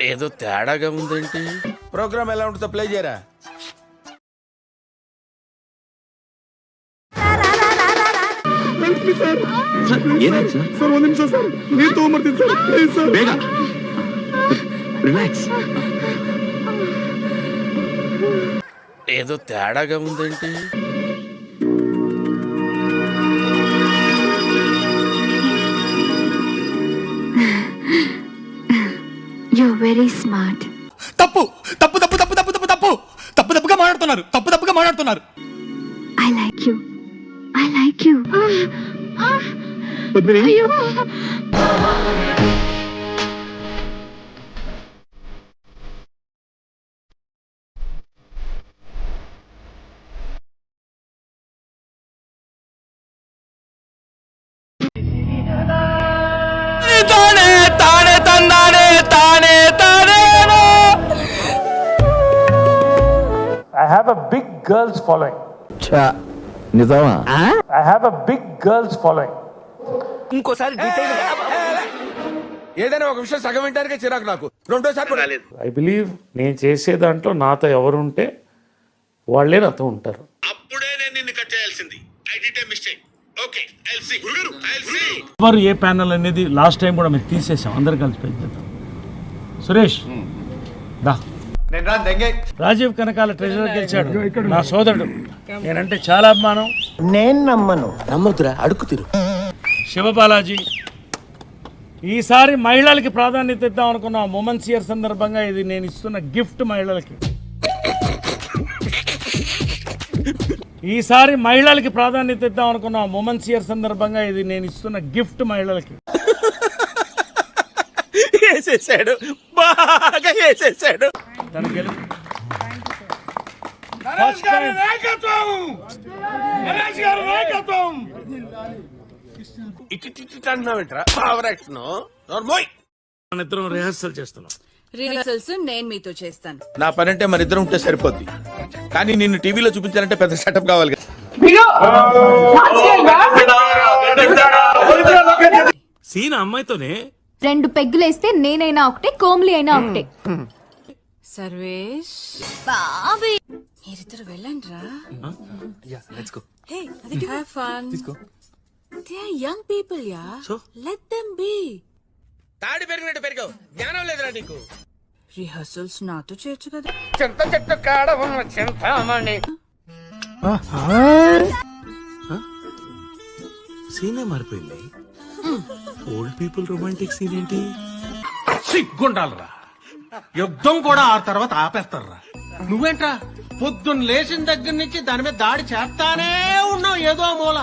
ఏదో తేడాగా ఉందేంటి? ప్రోగ్రామ్ ఎలా ఉంటుందో ప్లే చేయరా. ఏదో తేడాగా ఉందేంటి? You're very smart. తప్పు తప్పు తప్పు తప్పు తప్పు తప్పు తప్పు తప్పు తప్పుగా మాట్లాడుతున్నారు. తప్పు తప్పుగా మాట్లాడుతున్నారు. I like you. I like you. అయ్యో. I have a big girls following. నిజమా? I have a big girls following. ఇంకోసారి ఏదైనా ఒక విషయం సగం వింటానికే చిరాకు నాకు. రెండోసారి I believe నేను చేసే దాంట్లో నాతో ఎవరుంటే వాళ్ళే నాతో ఉంటారు. అప్పుడే నేను నిన్ను కట్ చేయాల్సింది. I did a mistake. Okay I will see. గురుగారు ఐ విల్ సీ. ఎవరు ఏ ప్యానల్ అనేది లాస్ట్ టైం కూడా మేము తీసేసాం. అందరు కలిసి పెంచేద్దాం. సురేష్ దా. రాజీవ్ కనకాల ట్రెజరర్ గెలిచాడు. నా సోదరుడు. నేనంటే చాలా అభిమానం. నేను నమ్మను. నమ్మదురా, అడుగు తిరు. శివబాలాజీ ఈసారి మహిళలకి ప్రాధాన్యత ఇద్దాం అనుకున్నాం. ఉమెన్స్ ఇయర్ సందర్భంగా ఇది నేను ఇస్తున్న గిఫ్ట్ మహిళలకి. ఈసారి మహిళలకి ప్రాధాన్యత ఇద్దాం అనుకున్నాం. ఉమెన్స్ ఇయర్ సందర్భంగా ఇది నేను ఇస్తున్న గిఫ్ట్ మహిళలకి. వేసేసాడు, బాగా వేసేసాడు. తన గెలుపు ఇద్దరం రిహార్సల్ చేస్తున్నాం. రిహార్సల్స్ నేను మీతో చేస్తాను. నా పని అంటే మన ఇద్దరం ఉంటే సరిపోద్ది. కానీ నిన్ను టీవీలో చూపించాలంటే పెద్ద సెటప్ కావాలి కదా. సీన్ అమ్మాయితోనే 2 పెగ్గులేస్తే నేనైనా ఒకటే, కోమ్లీ అయినా ఒకటే. సర్వేష్ బాబీ మీరిద్దరు వెళ్ళండి రా. Hey have fun. They are young people yeah. Let them be. తాడి పెరిగినట్టు పెరిగావు. జ్ఞానం లేదురా నీకు. రిహార్సల్స్ నాతో చేయొచ్చు కదా. చింత చెట్టు కాడ ఉన్న చింతామణి. సీనే మారిపోయింది. ఓల్డ్ పీపుల్ రొమాంటిక్ సీన్ ఏంటి? సిగ్గుండాలరా. యుద్ధం కూడా ఆ తర్వాత ఆపేస్తారా. నువ్వేంట్రా పొద్దున్న లేచిన దగ్గర నుంచి దాని మీద దాడి చేస్తానే ఉన్నావు ఏదో మూల.